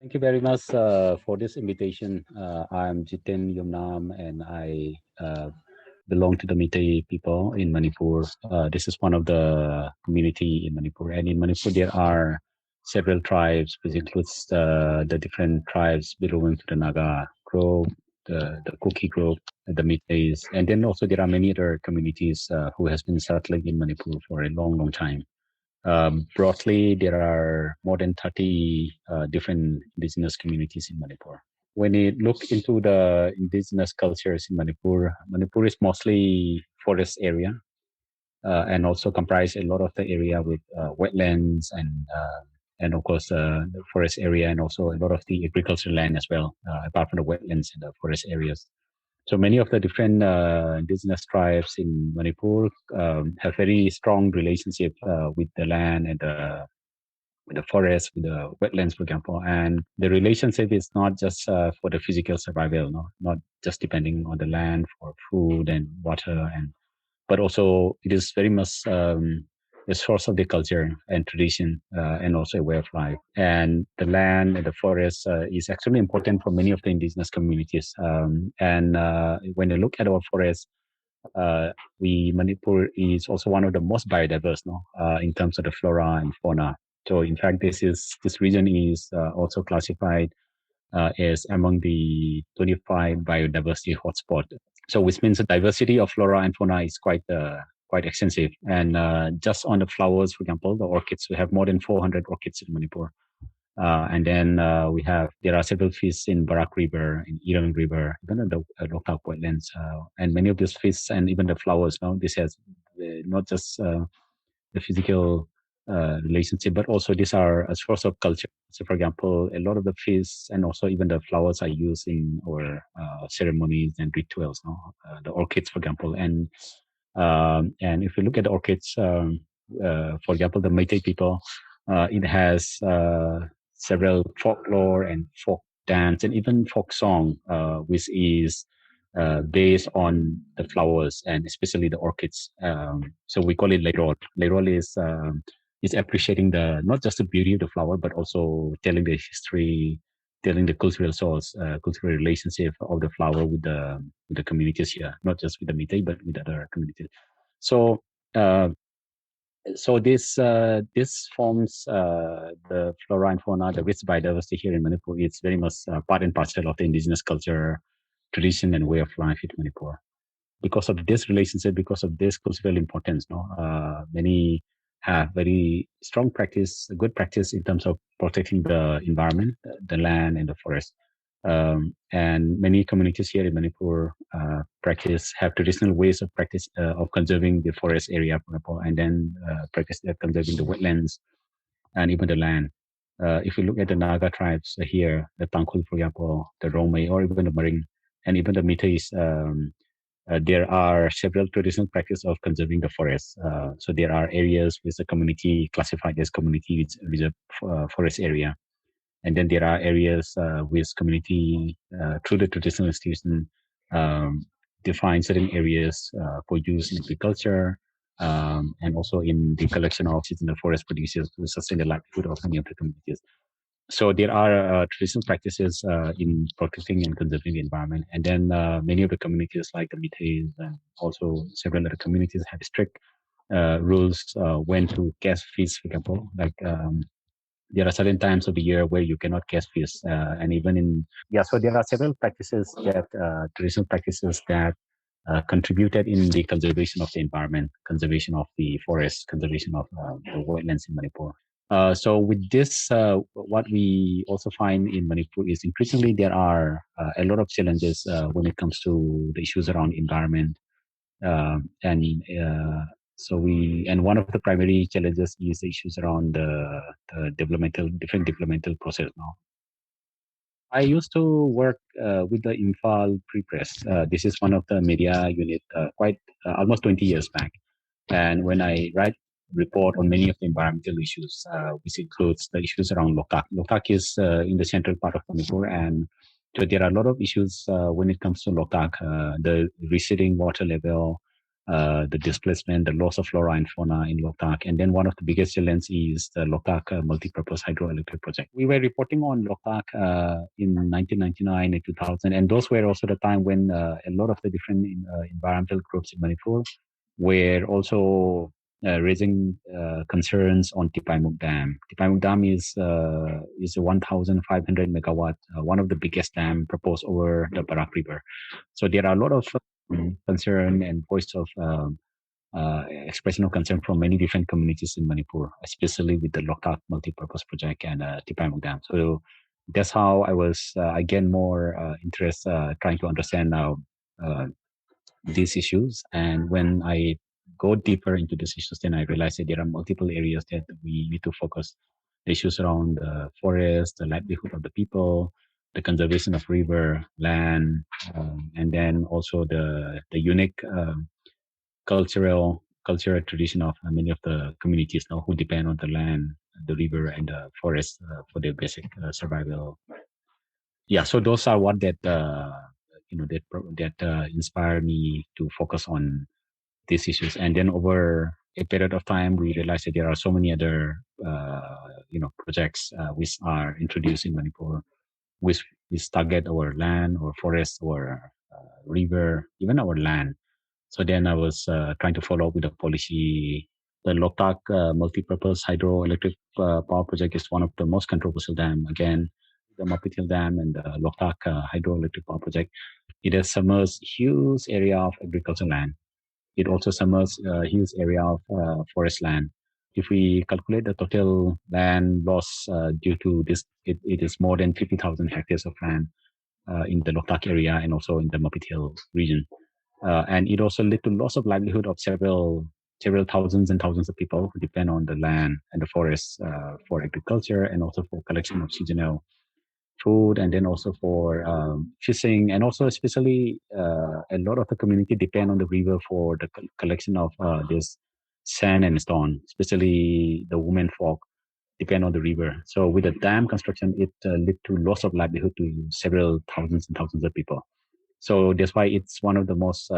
Thank you very much for this invitation. I'm Jiten Yumnam and I belong to the Meitei people in Manipur. This is one of the community in Manipur. And in Manipur, there are several tribes, which includes the different tribes belonging to the Naga group, the Kuki group, the Meiteis. And then also there are many other communities who has been settling in Manipur for a long, long time. Broadly, there are more than 30 different indigenous communities in Manipur. When you look into the indigenous cultures in Manipur, Manipur is mostly forest area and also comprise a lot of the area with wetlands and of course the forest area and also a lot of the agricultural land as well, apart from the wetlands and the forest areas. So many of the different indigenous tribes in Manipur have very strong relationship with the land and with the forest, with the wetlands, for example. And the relationship is not just for the physical survival, no? Not just depending on the land for food and water, but also it is very much a source of the culture and tradition and also a way of life. And the land and the forest is extremely important for many of the indigenous communities. And when you look at our forests, Manipur is also one of the most biodiverse, no, in terms of the flora and fauna. So in fact, this region is also classified as among the 25 biodiversity hotspot. So which means the diversity of flora and fauna is quite extensive. And just on the flowers, for example, the orchids, we have more than 400 orchids in Manipur. And then there are several fish in Barak River, in Irang River, even in the Loktak wetlands. And many of these fish and even the flowers, this has not just the physical relationship, but also these are a source of culture. So, for example, a lot of the fish and also even the flowers are used in our ceremonies and rituals. The orchids, for example, and if you look at the orchids, for example, the Meitei people, it has several folklore and folk dance and even folk song, which is based on the flowers and especially the orchids. So we call it Leirol. Leirol is appreciating not just the beauty of the flower, but also telling the history, telling the cultural source, cultural relationship of the flower with the communities here, not just with the Meitei, but with other communities. So uh, this forms the flora and fauna, the rich biodiversity here in Manipur. It's very much part and parcel of the indigenous culture, tradition, and way of life in Manipur. Because of this relationship, because of this cultural importance, many have very strong practice, good practice in terms of protecting the environment, the land, and the forest. And many communities here in Manipur have traditional ways of practice of conserving the forest area, for example, and then practice conserving the wetlands and even the land. If you look at the Naga tribes here, the Tangkhul, for example, the Rome, or even the Maring, and even the Meiteis, there are several traditional practices of conserving the forest. So there are areas with the community classified as community reserve forest area. And then there are areas with community through the traditional institution define certain areas for use in agriculture and also in the collection of seasonal forest producers to sustain the livelihood of many of the communities. So there are traditional practices in protecting and conserving the environment. And then many of the communities like the Meiteis and also several other communities have strict rules when to catch fish, for example, like there are certain times of the year where you cannot catch fish, and even so there are several practices traditional practices that contributed in the conservation of the environment, conservation of the forest, conservation of the wetlands in Manipur. So with this, what we also find in Manipur is increasingly there are a lot of challenges when it comes to the issues around environment, and one of the primary challenges is the issues around the different developmental process now. I used to work with the Imphal Free Press. This is one of the media unit quite almost 20 years back. And when I write report on many of the environmental issues, which includes the issues around Loktak. Loktak is in the central part of Manipur, and so there are a lot of issues when it comes to Loktak, the receding water level, the displacement, the loss of flora and fauna in Loktak. And then one of the biggest challenges is the Loktak multi-purpose hydroelectric project. We were reporting on Loktak in 1999 and 2000, and those were also the time when a lot of the different environmental groups in Manipur were also raising concerns on Tipaimuk Dam. Tipaimuk Dam is a 1,500 megawatt, one of the biggest dam proposed over the Barak River. So there are a lot of concern and voice of expression of concern from many different communities in Manipur, especially with the Loktak multi-purpose project and Tipaimuk Dam. So that's how I gained more interest trying to understand now these issues. And when I go deeper into these issues, then I realized that there are multiple areas that we need to focus. Issues around the forest, the livelihood of the people, the conservation of river, land, and then also the unique cultural tradition of many of the communities now who depend on the land, the river, and the forest for their basic survival. Yeah, so those are what that inspired me to focus on these issues. And then over a period of time, we realized that there are so many other projects which are introduced in Manipur, which target our land, our forest, our river, even our land. So then I was trying to follow up with a policy. The Loktak multi-purpose hydroelectric power project is one of the most controversial dam. Again, the Mapitil Dam and the Loktak hydroelectric power project. It has submerged huge area of agricultural land. It also submerged a huge area of forest land. If we calculate the total land loss due to this, it is more than 50,000 hectares of land in the Loktak area and also in the Mapitil region. And it also led to loss of livelihood of several thousands and thousands of people who depend on the land and the forests for agriculture and also for collection of seasonal food, and then also for fishing, and also especially a lot of the community depend on the river for the collection of this sand and stone, especially the women folk depend on the river. So with the dam construction, it led to loss of livelihood to several thousands and thousands of people. So that's why it's one of the most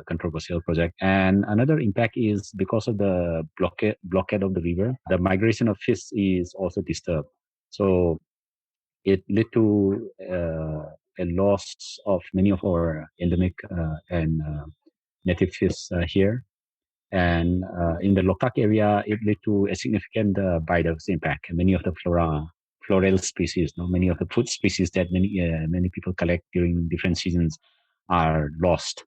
controversial project. And another impact is because of the blockade of the river, the migration of fish is also disturbed. So it led to a loss of many of our endemic and native fish here. And in the Loktak area, it led to a significant biodiversity impact. Many of the floral species, many of the food species that many people collect during different seasons are lost.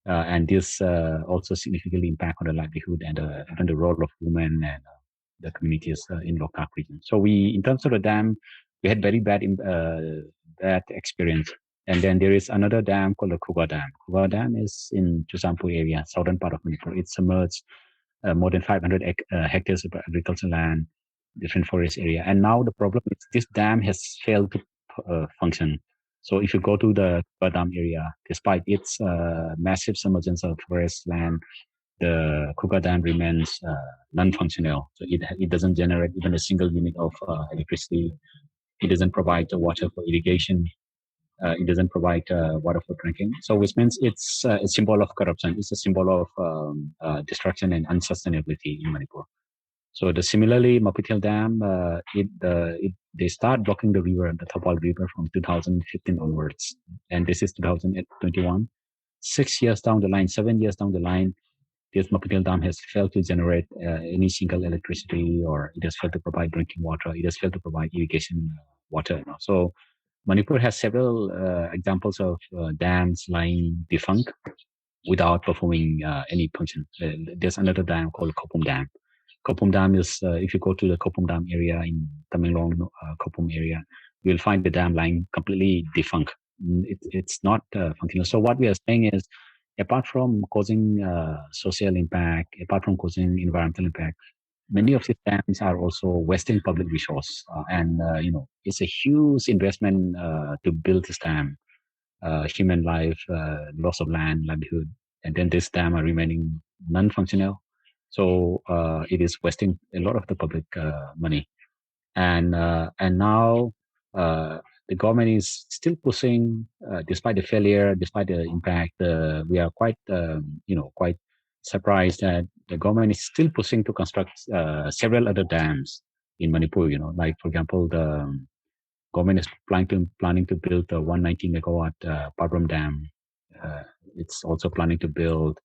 And this also significantly impact on the livelihood and the role of women and the communities in Loktak region. So in terms of the dam, we had very bad experience. And then there is another dam called the Kuga Dam. Kuga Dam is in Chusampur area, southern part of Manipur. It submerged more than 500 hectares of agricultural land, different forest area. And now the problem is this dam has failed to function. So if you go to the Kuga Dam area, despite its massive submergence of forest land, the Kuga Dam remains non-functional. So it doesn't generate even a single unit of electricity. It doesn't provide the water for irrigation. It doesn't provide water for drinking. So which means it's a symbol of corruption. It's a symbol of destruction and unsustainability in Manipur. So similarly, Mapitil Dam, they start blocking the river, the Thopal River, from 2015 onwards, and this is 2021. 6 years down the line, 7 years down the line, this Mapitil Dam has failed to generate any single electricity, or it has failed to provide drinking water. It has failed to provide irrigation water. So Manipur has several examples of dams lying defunct without performing any function. There's another dam called Kopum Dam. Kopum Dam is, if you go to the Kopum Dam area in Tamenglong, Kopum area, you'll find the dam lying completely defunct. It's not functional. So what we are saying is, apart from causing social impact, apart from causing environmental impact, many of these dams are also wasting public resource, and it's a huge investment to build this dam, human life, loss of land, livelihood, and then this dam are remaining non-functional. So it is wasting a lot of the public money, and now the government is still pushing, despite the failure, despite the impact. We are quite quite surprised that the government is still pushing to construct several other dams in Manipur. Like for example, the government is planning to build the 190 megawatt Pabram Dam. Uh, it's also planning to build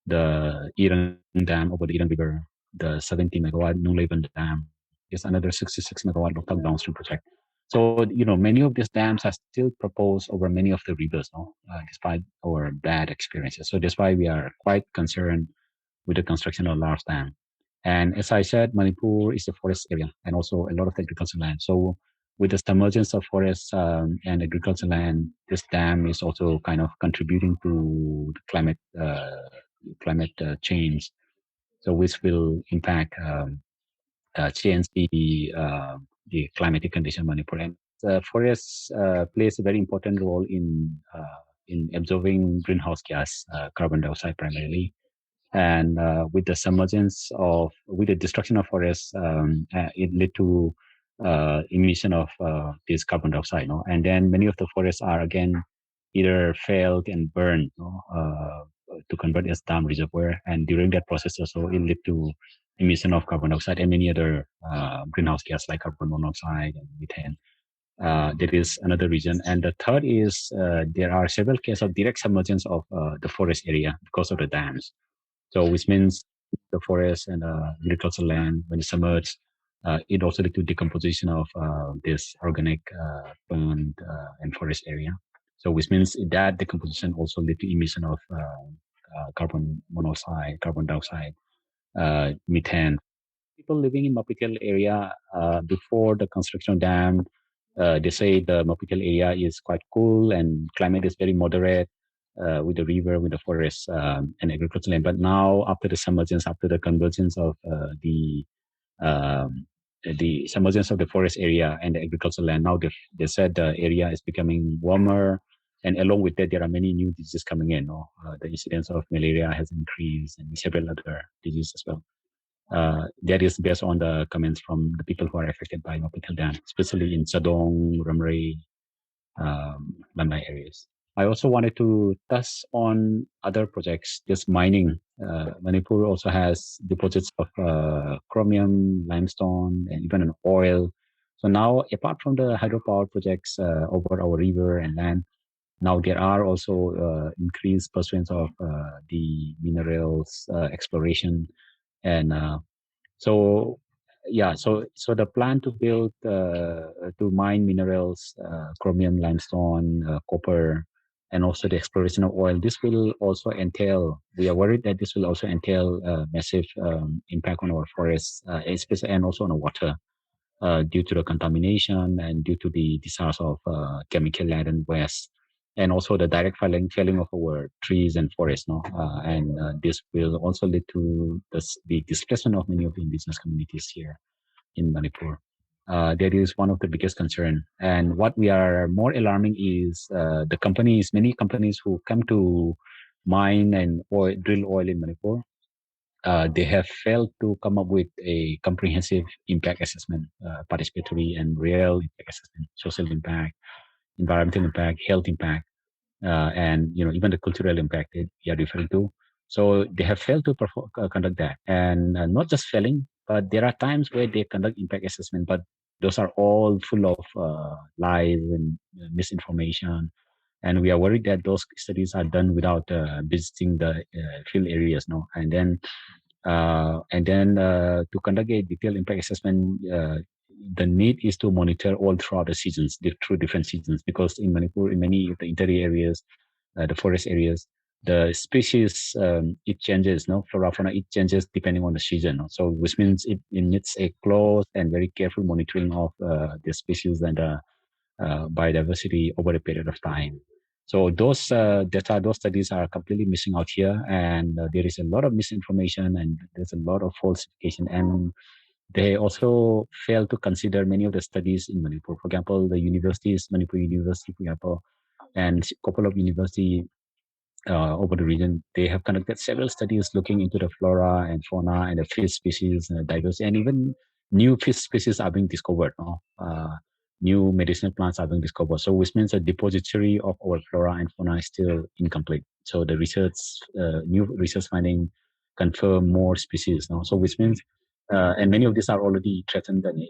the Irang Dam over the Irang River, the 70 megawatt Nulavan Dam. There's another 66 megawatt Loktak downstream project. So, many of these dams are still proposed over many of the rivers, no? Despite our bad experiences. So that's why we are quite concerned with the construction of large dam. And as I said, Manipur is a forest area and also a lot of agricultural land. So with the emergence of forests and agricultural land, this dam is also kind of contributing to the climate change. So which will impact change the climatic condition in Manipur. And forests plays a very important role in absorbing greenhouse gas, carbon dioxide primarily. And with the with the destruction of forests, it led to emission of this carbon dioxide. No? And then many of the forests are again either failed and burned, to convert as dam reservoir. And during that process also, it led to emission of carbon dioxide and many other greenhouse gas like carbon monoxide and methane. There is another reason. And the third is there are several cases of direct submergence of the forest area because of the dams. So which means the forest and agricultural land, when it submerged, it also led to decomposition of this organic plant and forest area. So which means that decomposition also led to emission of carbon monoxide, carbon dioxide, methane. People living in Mapitel area before the construction dam, they say the Mapitel area is quite cool and climate is very moderate with the river, with the forest and agricultural land. But now, after the submergence, after the convergence of um, the submergence of the forest area and the agricultural land, now they said the area is becoming warmer. And along with that, there are many new diseases coming in. The incidence of malaria has increased and several other diseases as well. That is based on the comments from the people who are affected by Mapitel Dam, especially in Sadong, Ramrei, Lamai areas. I also wanted to touch on other projects, just mining. Manipur also has deposits of chromium, limestone, and even an oil. So now, apart from the hydropower projects over our river and land, now there are also increased pursuits of the minerals exploration and so yeah, so the plan to build to mine minerals, chromium, limestone, copper, and also the exploration of oil. This will also entail. We are worried that this will also entail massive impact on our forests, especially and also on the water. Due to the contamination and due to the discharge of chemical laden waste, and also the direct felling of our trees and forests. No? And this will also lead to the displacement of many of the indigenous communities here in Manipur. That is one of the biggest concern. And what we are more alarming is many companies who come to mine and drill oil in Manipur, they have failed to come up with a comprehensive impact assessment, participatory and real impact assessment, social impact, environmental impact, health impact, and even the cultural impact that we are referring to. So they have failed to conduct that, and not just failing, but there are times where they conduct impact assessment, but those are all full of lies and misinformation. And we are worried that those studies are done without visiting the field areas, no, and then to conduct a detailed impact assessment, the need is to monitor all throughout the seasons, through different seasons, because in Manipur, in many of the interior areas, the forest areas, the species, it changes, no? Flora, fauna, it changes depending on the season. No? So which means it needs a close and very careful monitoring of the species and biodiversity over a period of time. So those data, those studies are completely missing out here, and there is a lot of misinformation and there's a lot of falsification. And they also fail to consider many of the studies in Manipur. For example, the universities, Manipur University, for example, and a couple of university over the region, they have conducted several studies looking into the flora and fauna and the fish species and the diversity, and even new fish species are being discovered. No? New medicinal plants are being discovered. So which means the depository of our flora and fauna is still incomplete. So the new research finding confirm more species. No? So which means, and many of these are already threatened and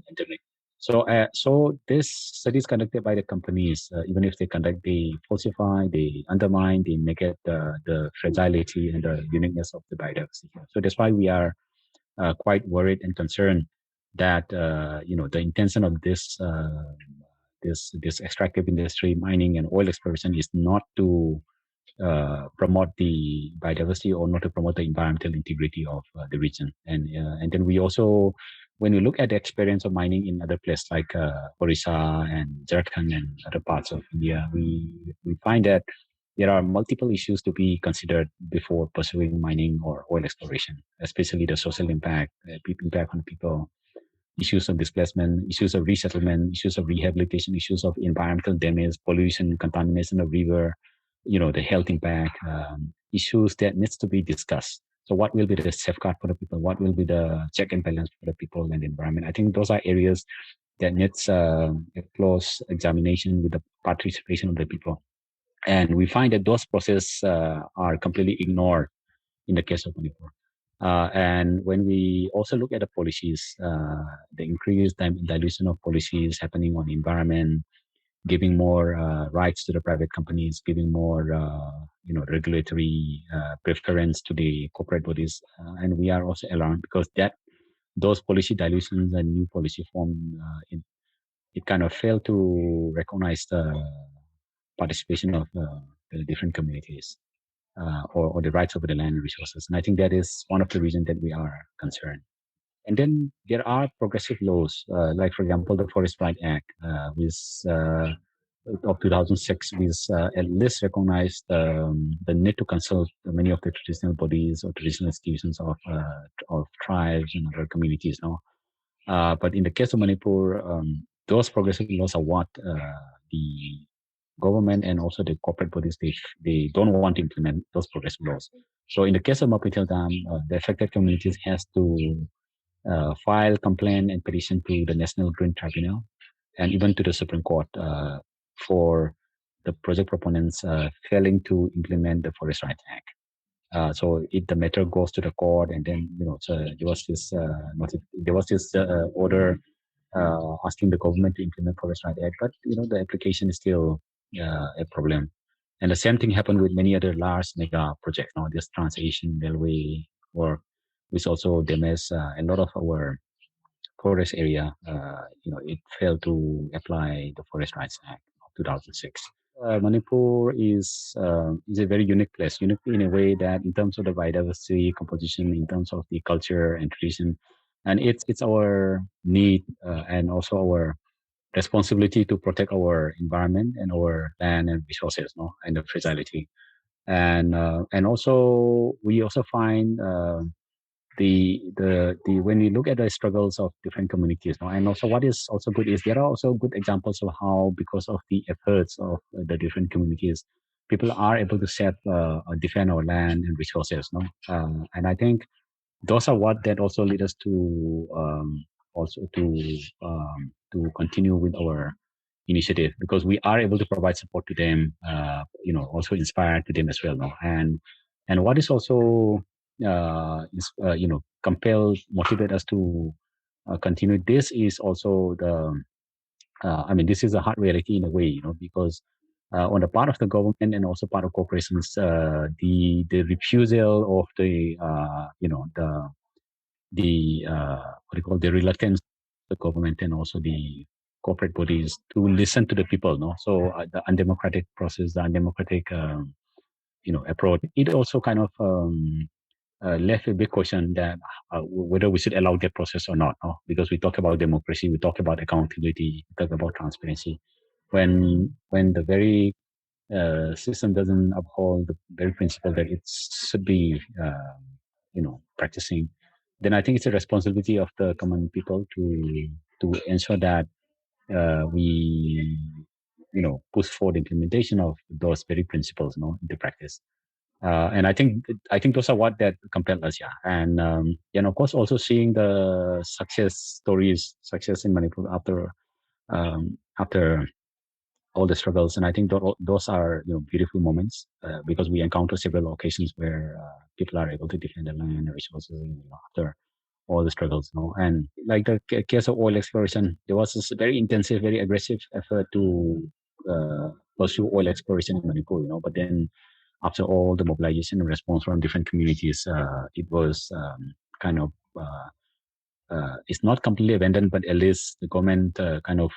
endemic. So this studies conducted by the companies, even if they conduct, they falsify, they undermine, they negate the fragility and the uniqueness of the biodiversity. So that's why we are quite worried and concerned that the intention of this extractive industry, mining and oil exploration, is not to promote the biodiversity or not to promote the environmental integrity of the region. And then we also, when we look at the experience of mining in other places like Orissa and Jharkhand and other parts of India, we find that there are multiple issues to be considered before pursuing mining or oil exploration, especially the social impact, impact on people, issues of displacement, issues of resettlement, issues of rehabilitation, issues of environmental damage, pollution, contamination of river, the health impact, issues that needs to be discussed. So what will be the safeguard for the people? What will be the check and balance for the people and the environment? I think those are areas that needs a close examination with the participation of the people. And we find that those processes are completely ignored in the case of Manipur. And when we also look at the policies, the increased dilution of policies happening on the environment, giving more rights to the private companies, giving more regulatory preference to the corporate bodies, and we are also alarmed because those policy dilutions and new policy form, it kind of failed to recognize the participation of the different communities. Or the rights over the land and resources. And I think that is one of the reasons that we are concerned. And then there are progressive laws, like, for example, the Forest Right Act, which of 2006, which at least recognized the need to consult many of the traditional bodies or traditional institutions of tribes and other communities. No? But in the case of Manipur, those progressive laws are what the government and also the corporate bodies, they don't want to implement those progressive laws. So in the case of Mapitel Dam, the affected communities has to file complaint and petition to the National Green Tribunal and even to the Supreme Court for the project proponents failing to implement the Forest Rights Act. So if the matter goes to the court, and then so there was this order asking the government to implement Forest Rights Act, but the application is still a problem. And the same thing happened with many other large mega projects. Now, this Trans-Asian Railway work, which also damaged a lot of our forest area. It failed to apply the Forest Rights Act of 2006. Manipur is a very unique place, unique in a way that in terms of the biodiversity composition, in terms of the culture and tradition, and it's our need and also our responsibility to protect our environment and our land and resources, and the fragility. And also we also find the when we look at the struggles of different communities, and also what is also good is there are also good examples of how, because of the efforts of the different communities, people are able to defend our land and resources. And I think those are what that also lead us to also to continue with our initiative, because we are able to provide support to them, also inspire to them as well. And what is also motivate us to continue this is also this is a hard reality in a way, because on the part of the government and also part of corporations, the refusal of the reluctance of the government and also the corporate bodies to listen to the people. So the undemocratic process, the undemocratic approach, it also kind of left a big question that whether we should allow that process or not. Because we talk about democracy, we talk about accountability, we talk about transparency. When the very system doesn't uphold the very principle that it should be, practicing, then I think it's a responsibility of the common people to ensure that we, push for the implementation of those very principles, into practice. And I think those are what that compel us, yeah. And of course, also seeing the success in Manipur after all the struggles. And I think those are beautiful moments because we encounter several occasions where people are able to defend the land and resources after all the struggles. And like the case of oil exploration, there was this very intensive, very aggressive effort to pursue oil exploration in Manipur. But then after all the mobilization and response from different communities, it was kind of it's not completely abandoned, but at least the government kind of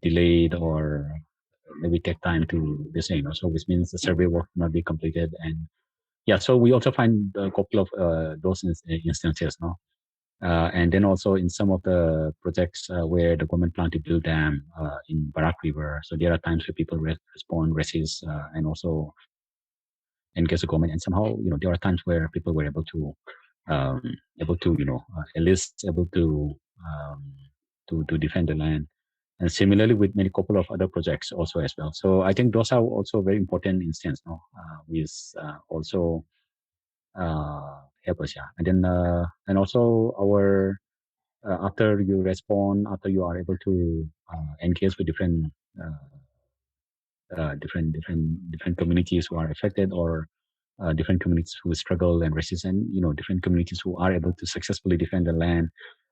delayed or maybe take time to do so. So which means the survey work not be completed. And yeah, so we also find a couple of those instances. And then also in some of the projects where the government plan to build dam in Barak River, so there are times where people respond, resist, and also engage the government. And somehow, there are times where people were um, able to, at least able um, to defend the land. And similarly with many couple of other projects also as well. So I think those are also very important instances, with also help us, yeah. And then and also our after you respond, after you are able to engage with different communities who are affected, or different communities who struggle and resist, and different communities who are able to successfully defend the land.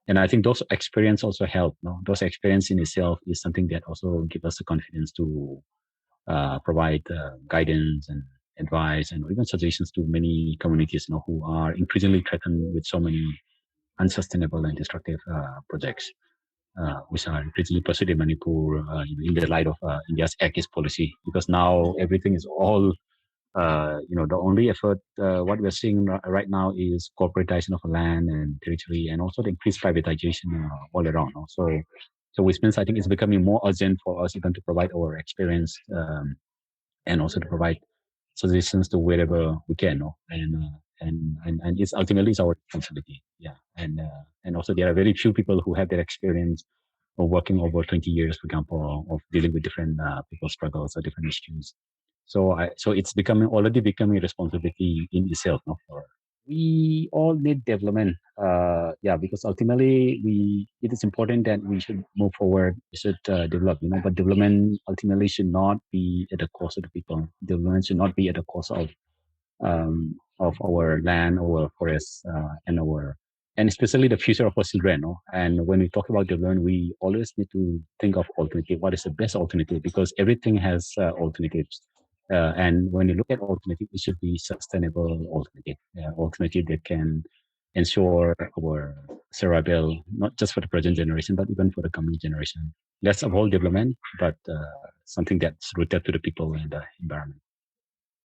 And I think those experience also help. No, those experience in itself is something that also give us the confidence to provide guidance and advice and even suggestions to many communities, who are increasingly threatened with so many unsustainable and destructive projects, which are increasingly pursued in Manipur in the light of India's Act East policy. Because now everything is all, the only effort, what we're seeing right now is corporatization of land and territory, and also the increased privatization all around. So which means I think it's becoming more urgent for us even to provide our experience, and also to provide suggestions to wherever we can, and it's ultimately it's our responsibility. Yeah, and also there are very few people who have that experience of working over 20 years, for example, of dealing with different people's struggles or different issues. So it's already becoming a responsibility in itself, for we all need development. Yeah, because ultimately it is important that we should move forward. We should develop, but development ultimately should not be at the cost of the people. Development should not be at the cost of our land, our forests, and especially the future of our children. And when we talk about development, we always need to think of alternative. What is the best alternative? Because everything has alternatives. And when you look at alternative, it should be sustainable alternative that can ensure our survival, not just for the present generation, but even for the coming generation. Less of all development, but something that's rooted to the people and the environment.